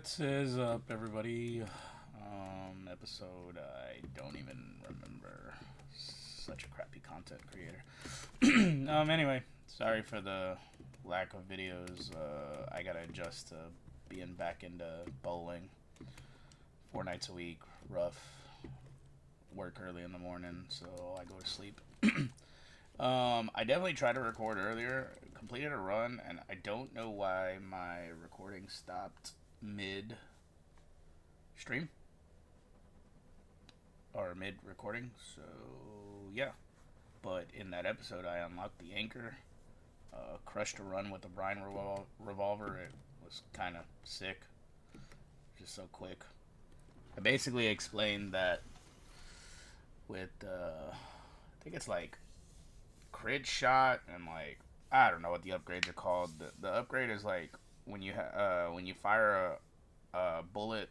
What is up, everybody? Episode I don't even remember. Such a crappy content creator. Anyway, sorry for the lack of videos. I gotta adjust to being back into bowling 4 nights a week. Rough. Work early in the morning, so I go to sleep. I definitely tried to record earlier, completed a run, and I don't know why my recording stopped mid stream or mid recording. So yeah, but in that episode, I unlocked the anchor, crushed a run with the Brine Revolver. It was kind of sick, just so quick. I basically explained that with I think it's like crit shot and like I don't know what the upgrades are called. The upgrade is like when you fire a bullet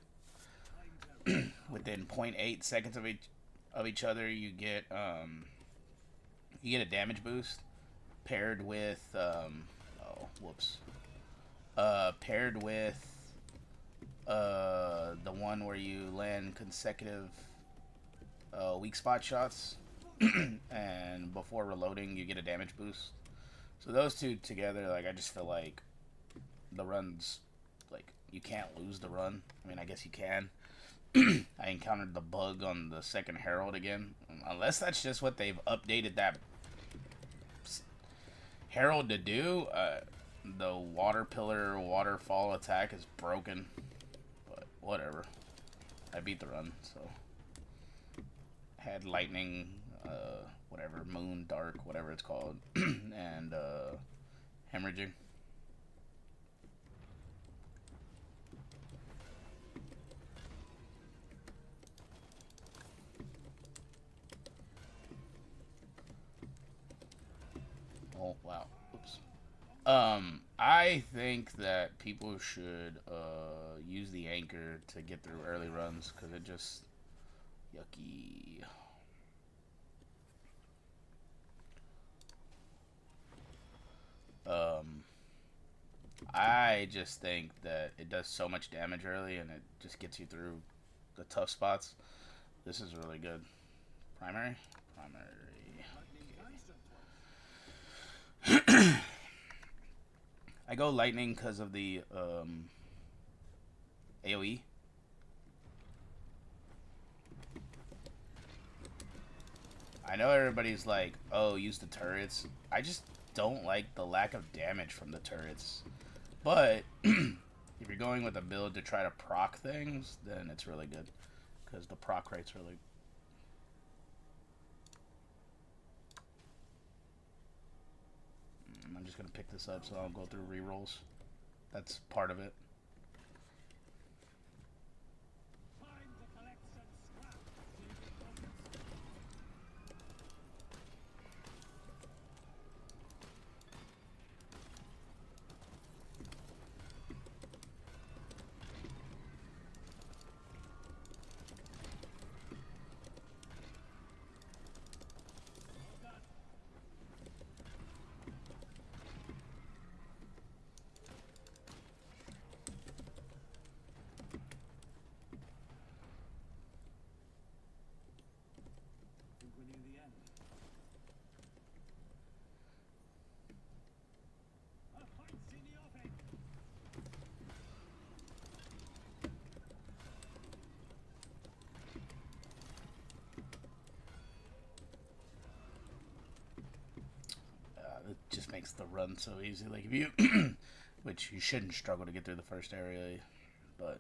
within zero point 0.8 seconds of each other, you get a damage boost paired with paired with the one where you land consecutive weak spot shots, and before reloading, you get a damage boost. So those two together, like I just feel like the run's like you can't lose the run. I mean, I guess you can. I encountered the bug on the second Herald again, unless that's just what they've updated that Herald to do. The water pillar waterfall attack is broken, but whatever. I beat the run, so had lightning, whatever, moon, dark, whatever it's called, and hemorrhaging. Oh wow, oops. I think that people should use the anchor to get through early runs because it just yucky. Um, I just think that it does so much damage early and it just gets you through the tough spots. This is really good. Primary? Primary. I go lightning because of the AoE. I know everybody's like, oh, use the turrets. I just don't like the lack of damage from the turrets. But if you're going with a build to try to proc things, then it's really good. Because the proc rate's really... I'm just going to pick this up so I'll go through rerolls. That's part of it. It just makes the run so easy. Like if you, which you shouldn't struggle to get through the first area, but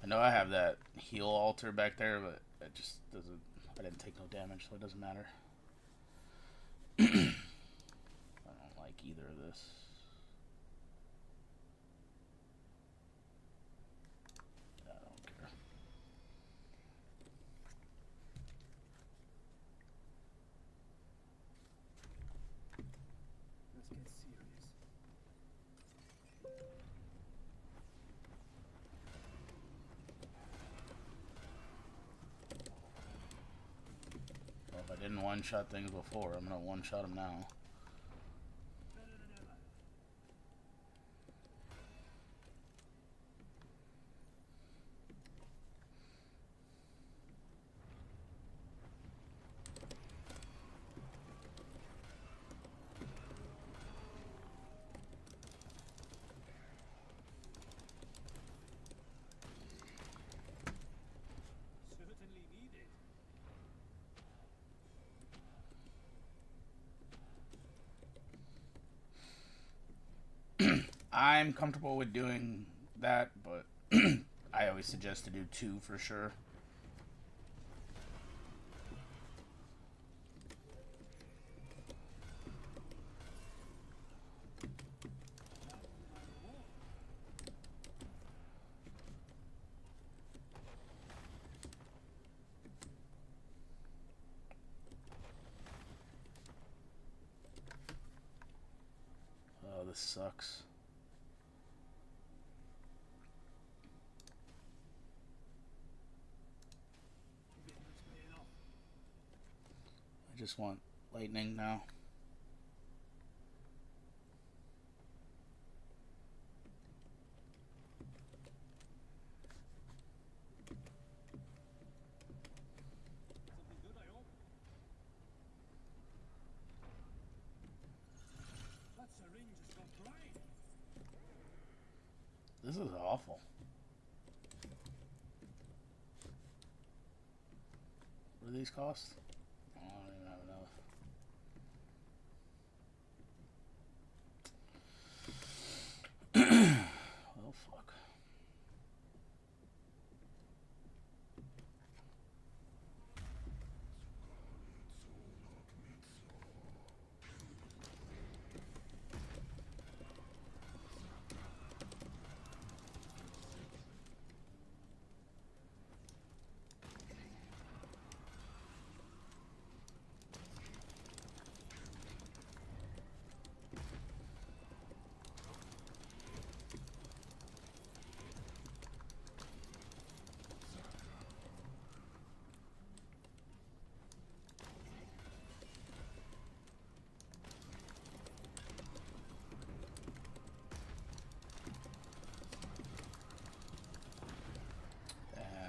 I know I have that heal altar back there, but it just doesn't. I didn't take no damage, so it doesn't matter. I don't like either of this. I don't care. Let's get serious. Well, if I didn't one-shot things before, I'm gonna one-shot them now. Certainly needed. I'm comfortable with doing that, but I always suggest to do 2 for sure. Oh, this sucks. Commitment's paying off. I just want lightning now. Something good, I hope. That syringe has gone Brine. This is awful. What do these cost? I don't even have enough. Oh fuck.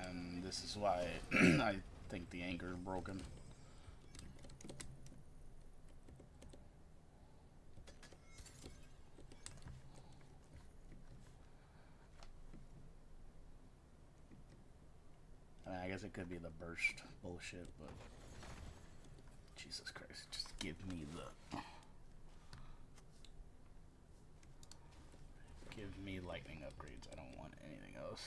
And this is why I think the anchor is broken. I mean, I guess it could be the burst bullshit, but Jesus Christ, just give me lightning upgrades. I don't want anything else.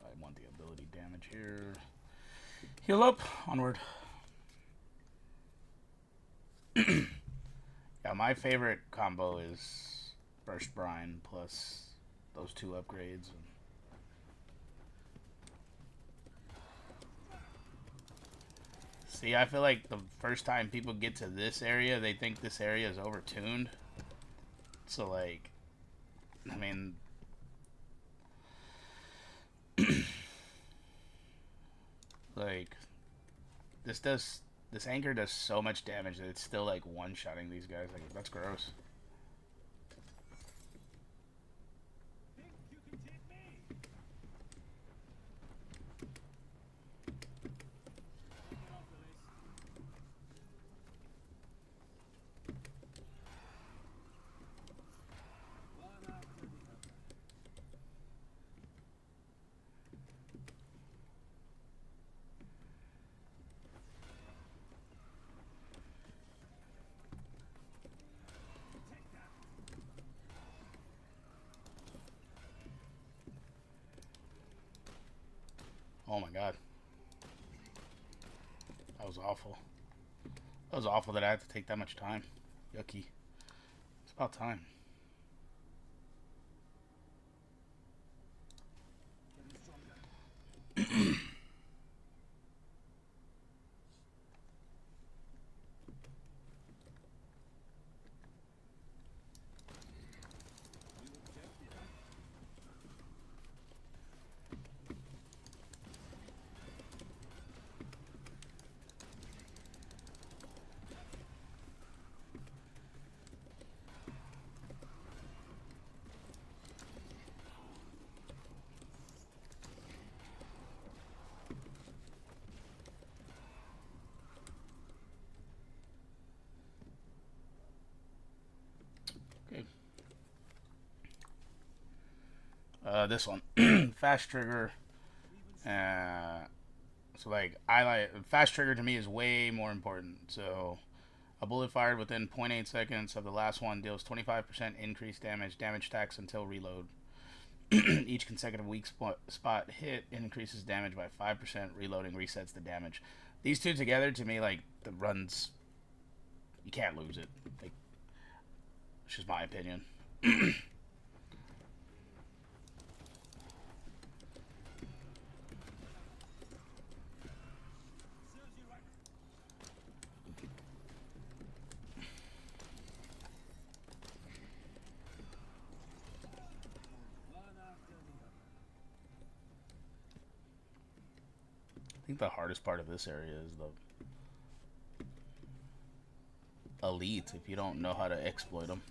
I want the ability damage here. Heal up, onward. Yeah, my favorite combo is burst brine plus those 2 upgrades. See, I feel like the first time people get to this area, they think this area is overtuned. So, like, I mean, like, this anchor does so much damage that it's still, like, one-shotting these guys. Like, that's gross. Think you can take me? Taking off the list. One after the other. Oh my god. That was awful. That was awful that I had to take that much time. Yucky. It's about time. Okay. This one. Fast trigger. So like I like fast trigger to me is way more important. So a bullet fired within 0.8 seconds of the last one deals 25% increased damage. Damage stacks until reload. Each consecutive weak spot hit increases damage by 5%. Reloading resets the damage. These two together, to me, like the runs, you can't lose it. Like, it's just my opinion. I think the hardest part of this area is the elite, if you don't know how to exploit them.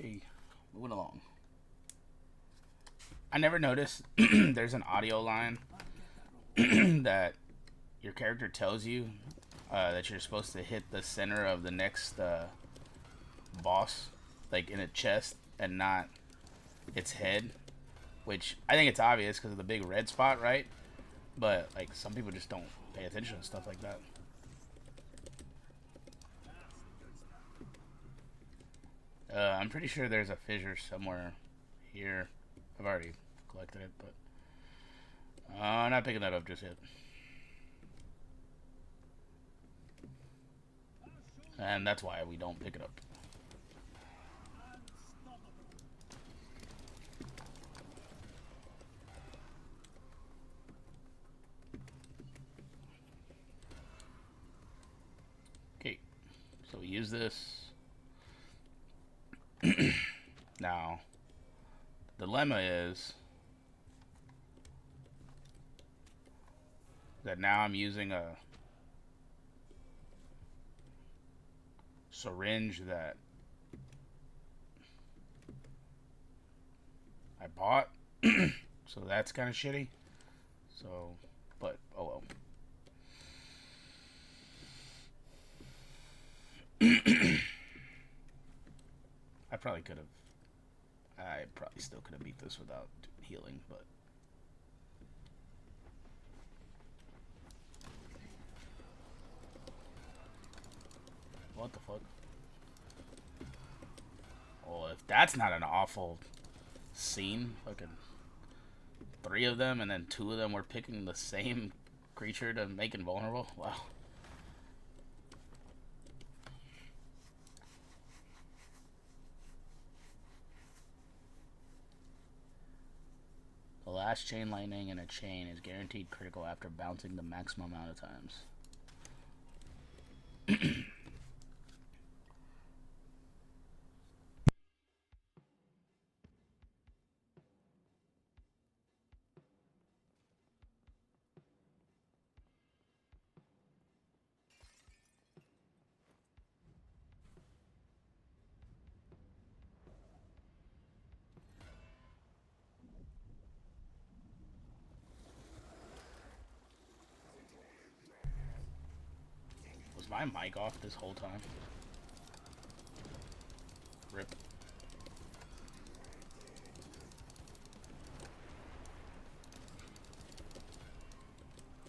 Okay, moving along. I never noticed there's an audio line that your character tells you that you're supposed to hit the center of the next boss, like in a chest, and not its head. Which I think it's obvious because of the big red spot, right? But like some people just don't pay attention to stuff like that. I'm pretty sure there's a fissure somewhere here. I've already collected it, but I'm not picking that up just yet. And that's why we don't pick it up. Okay, so we use this. Now, the dilemma is that now I'm using a syringe that I bought. So that's kind of shitty. So, but oh well. I probably could have. I probably still could have beat this without healing, but. What the fuck? Well, if that's not an awful scene, fucking 3 of them and then 2 of them were picking the same creature to make invulnerable. Wow. The last chain lightning in a chain is guaranteed critical after bouncing the maximum amount of times. my mic off this whole time? Rip.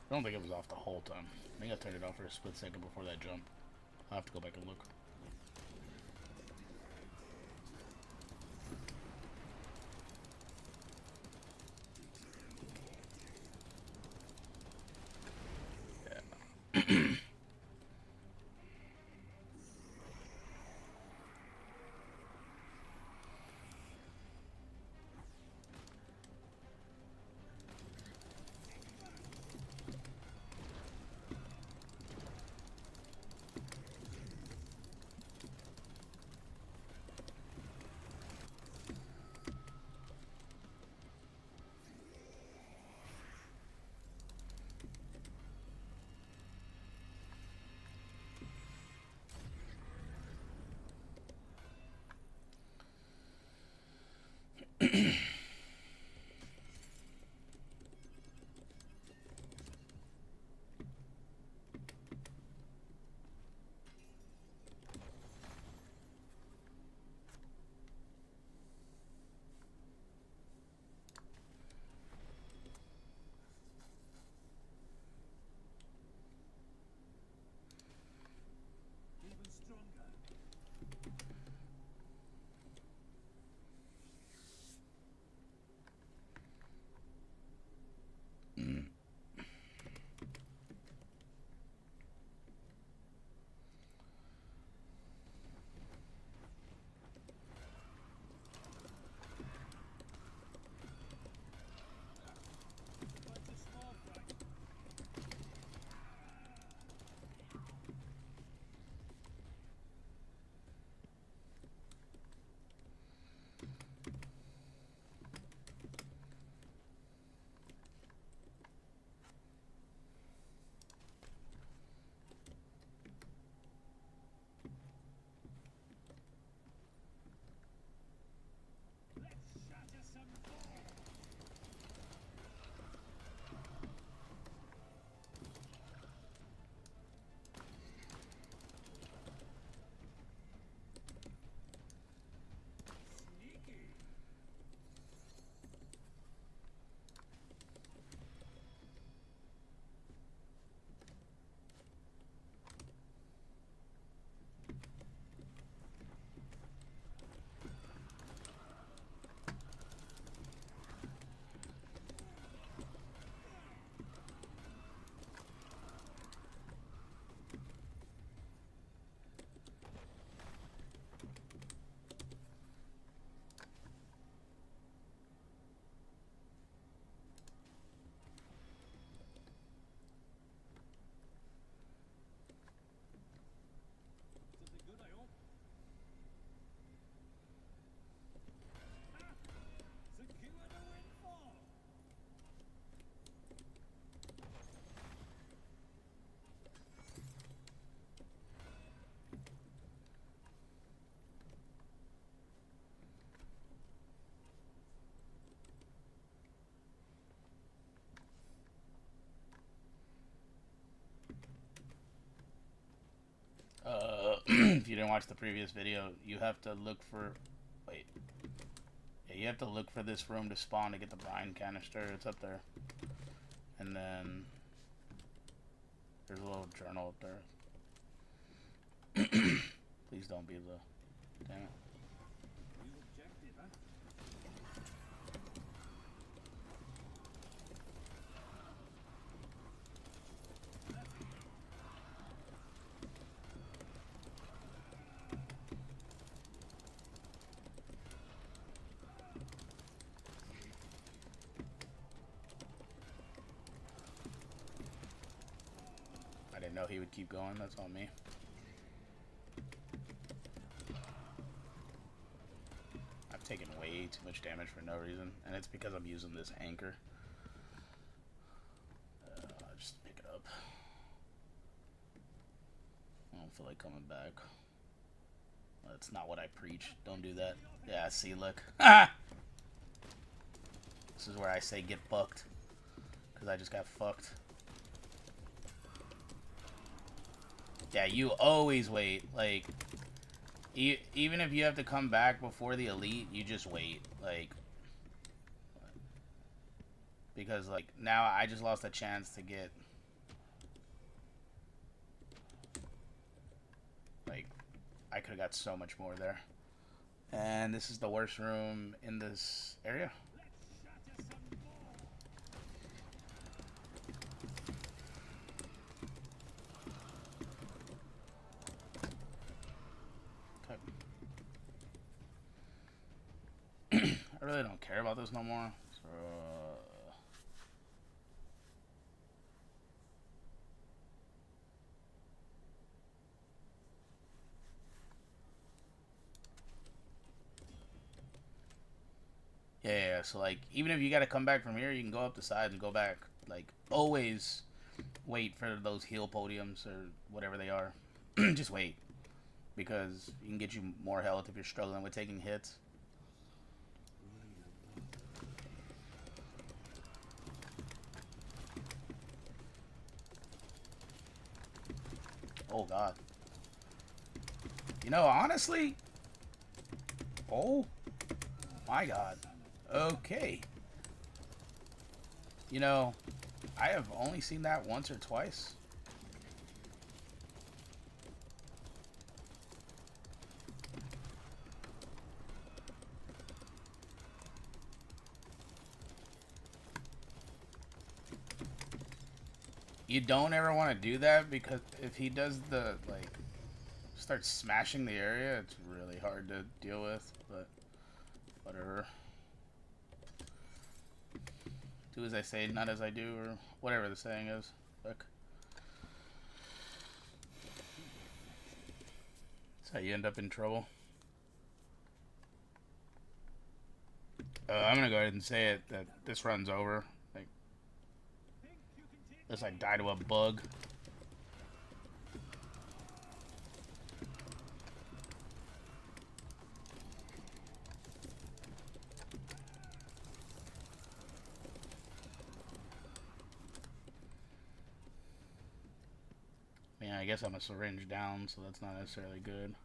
I don't think it was off the whole time. I think I turned it off for a split second before that jump. I'll have to go back and look. Even stronger. Bunch of small fry. Let's shatter some more. Sneaky. Something good, I hope. Secure the windfall. If you didn't watch the previous video, you have to look for... Wait. Yeah, you have to look for this room to spawn to get the brine canister. It's up there. And then... There's a little journal up there. Please don't be the... Damn it. New objective, huh? I didn't know he would keep going. That's on me. I've taken way too much damage for no reason. And it's because I'm using this anchor. I'll just pick it up. I don't feel like coming back. That's not what I preach. Don't do that. Yeah, see, look. This is where I say get fucked. Because I just got fucked. Yeah, you always wait. Like, even if you have to come back before the elite, you just wait. Like, because, like, now I just lost a chance to get... Like, I could have got so much more there. And this is the worst room in this area. Okay. I really don't care about this no more. So, yeah, so like, even if you gotta come back from here, you can go up the side and go back. Like, always wait for those heal podiums or whatever they are. Just wait. Because you can get you more health if you're struggling with taking hits. Oh, God. You know, honestly... Oh, my God. Okay. You know, I have only seen that once or twice. You don't ever want to do that because if he does the, like, starts smashing the area, it's really hard to deal with, but whatever. Do as I say, not as I do, or whatever the saying is. Look. That's how you end up in trouble. I'm gonna go ahead and say it, that this run's over. Like, unless I die to a bug. I mean, I guess I'm a syringe down, so that's not necessarily good.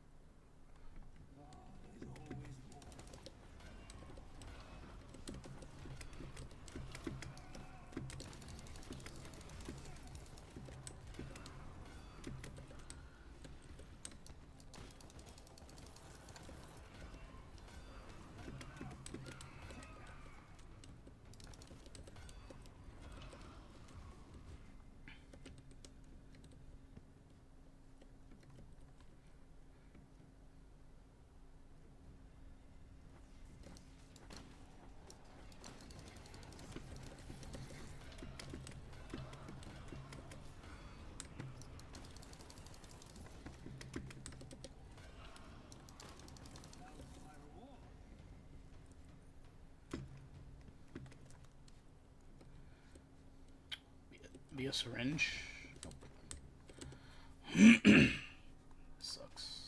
Be a syringe. Nope. Sucks.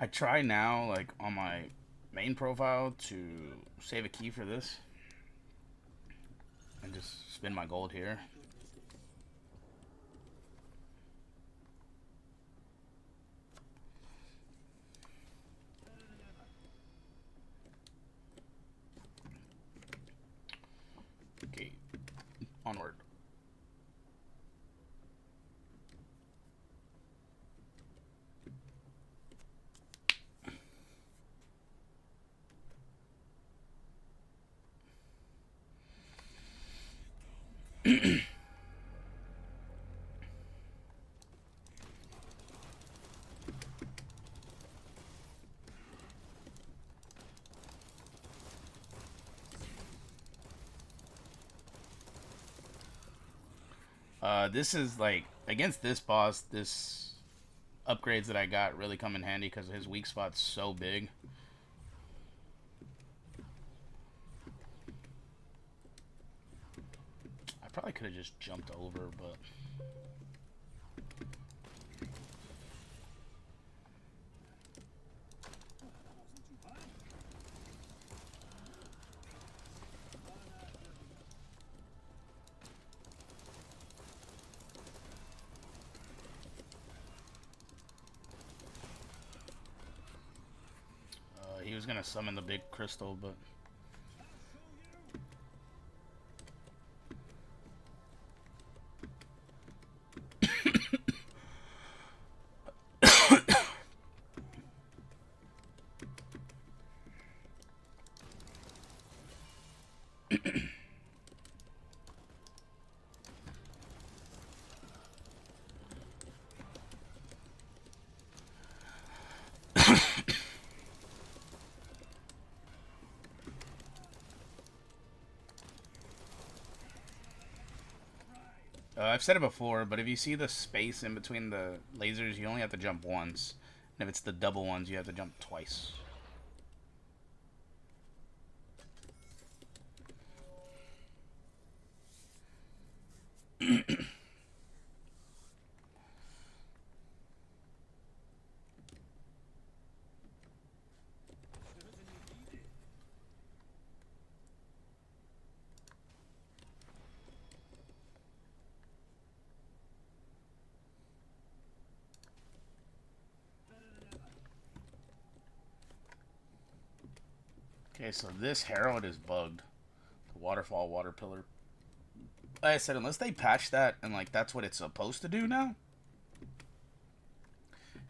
I try now, like, on my main profile to save a key for this. And just spend my gold here. Okay, onward. This is like, against this boss, this upgrades that I got really come in handy because his weak spot's so big. I probably could have just jumped over, but... was gonna summon the big crystal, but I've said it before, but if you see the space in between the lasers, you only have to jump once. And if it's the double ones, you have to jump twice. Okay, so this Herald is bugged. The waterfall, water pillar. Like I said, unless they patch that and like that's what it's supposed to do now.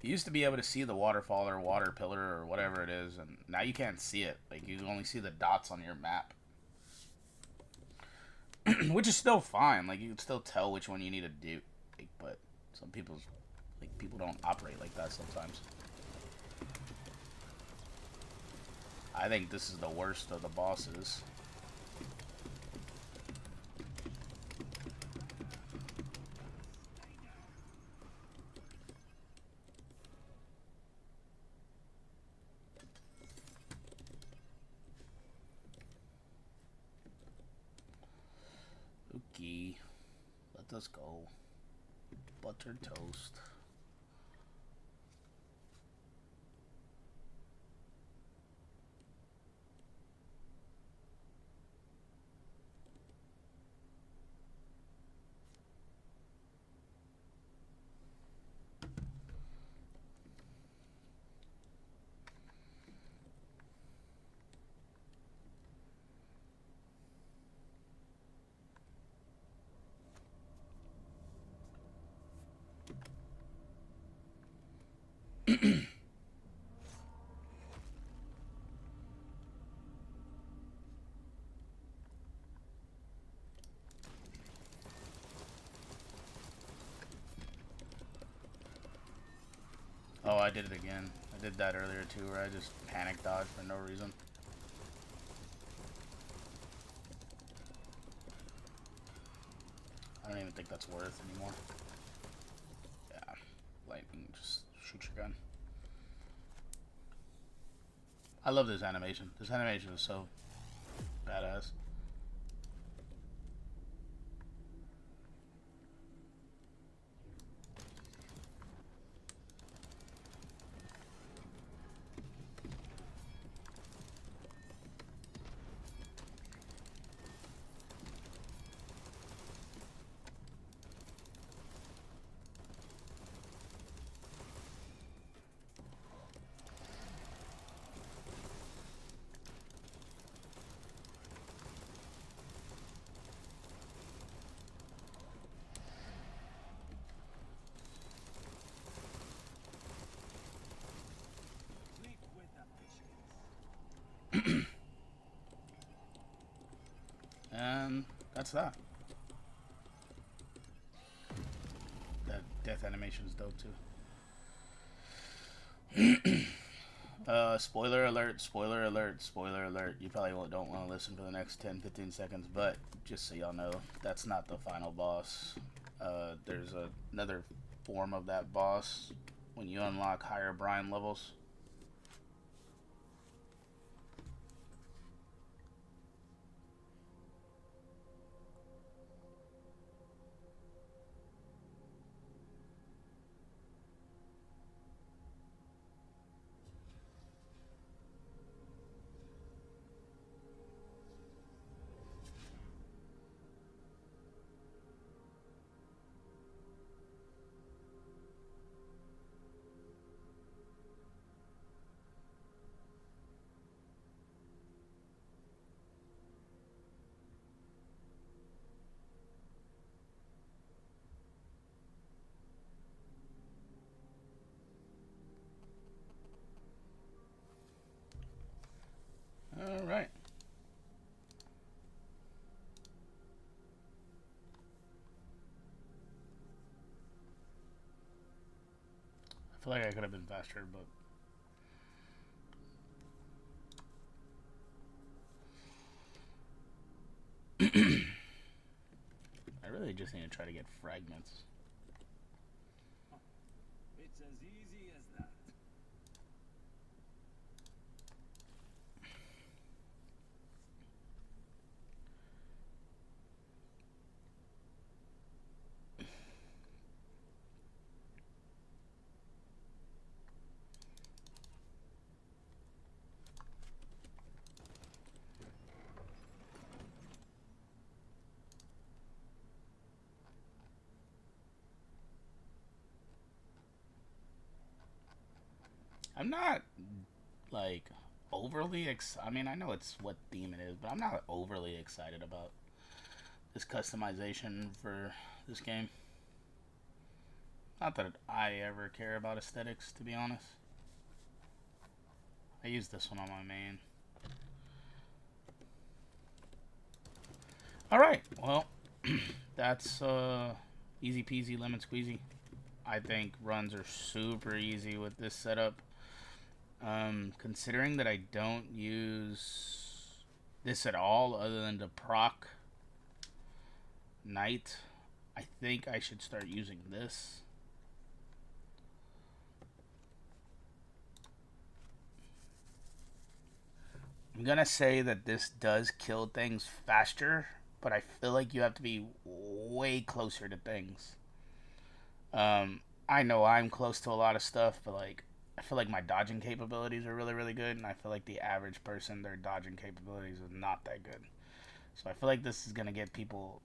You used to be able to see the waterfall or water pillar or whatever it is, and now you can't see it. Like you only see the dots on your map. Which is still fine. Like you can still tell which one you need to do. Like, but some people's people don't operate like that sometimes. I think this is the worst of the bosses. Okay, let us go. Buttered toast. Oh, I did it again. I did that earlier too, where I just panic dodged for no reason. I don't even think that's worth anymore. Yeah, lightning, just shoot your gun. I love this animation. This animation is so badass. And that's that. That death animation is dope too. Spoiler alert, spoiler alert, spoiler alert. You probably don't want to listen for the next 10-15 seconds, but just so y'all know, that's not the final boss. There's another form of that boss when you unlock higher Brine levels. feel like I could have been faster, but I really just need to try to get fragments. It's as easy as that. I'm not like overly I mean, I know it's what theme it is, but I'm not overly excited about this customization for this game. Not that I ever care about aesthetics, to be honest. I use this one on my main. Alright, well, that's easy peasy lemon squeezy. I think runs are super easy with this setup. Considering that I don't use this at all other than to proc Knight, I think I should start using this. I'm gonna say that this does kill things faster, but I feel like you have to be way closer to things. I know I'm close to a lot of stuff, but like I feel like my dodging capabilities are really, really good, and I feel like the average person, their dodging capabilities is not that good. So I feel like this is gonna get people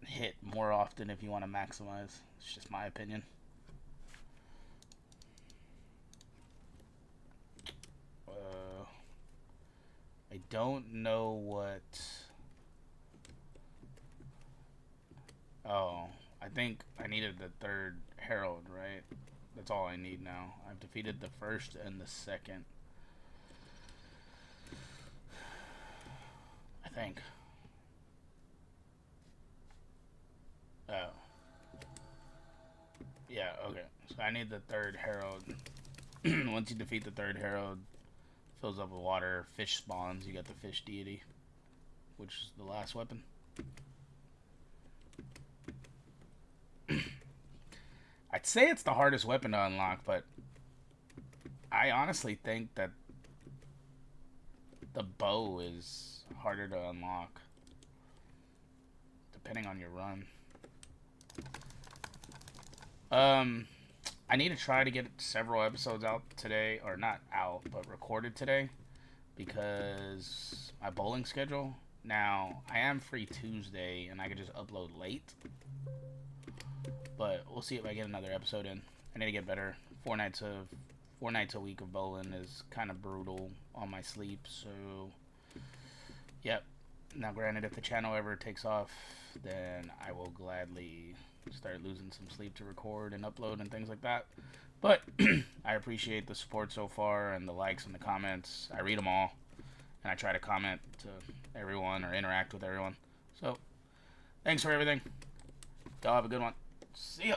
hit more often if you want to maximize. It's just my opinion. I don't know what. Oh, I think I needed the third Herald, right? That's all I need now. I've defeated the first and the second. I think. Oh. Yeah, okay. So I need the third Herald. Once you defeat the third Herald, fills up with water, fish spawns, you get the fish deity, which is the last weapon. I'd say it's the hardest weapon to unlock, but I honestly think that the bow is harder to unlock, depending on your run. I need to try to get several episodes out today, or not out, but recorded today, because my bowling schedule. Now, I am free Tuesday, and I could just upload late, but we'll see if I get another episode in. I need to get better. 4 nights a week of bowling is kind of brutal on my sleep, so yep. Now, granted, if the channel ever takes off, then I will gladly start losing some sleep to record and upload and things like that. But I appreciate the support so far and the likes and the comments. I read them all, and I try to comment to everyone or interact with everyone. So, thanks for everything. Y'all have a good one. See ya.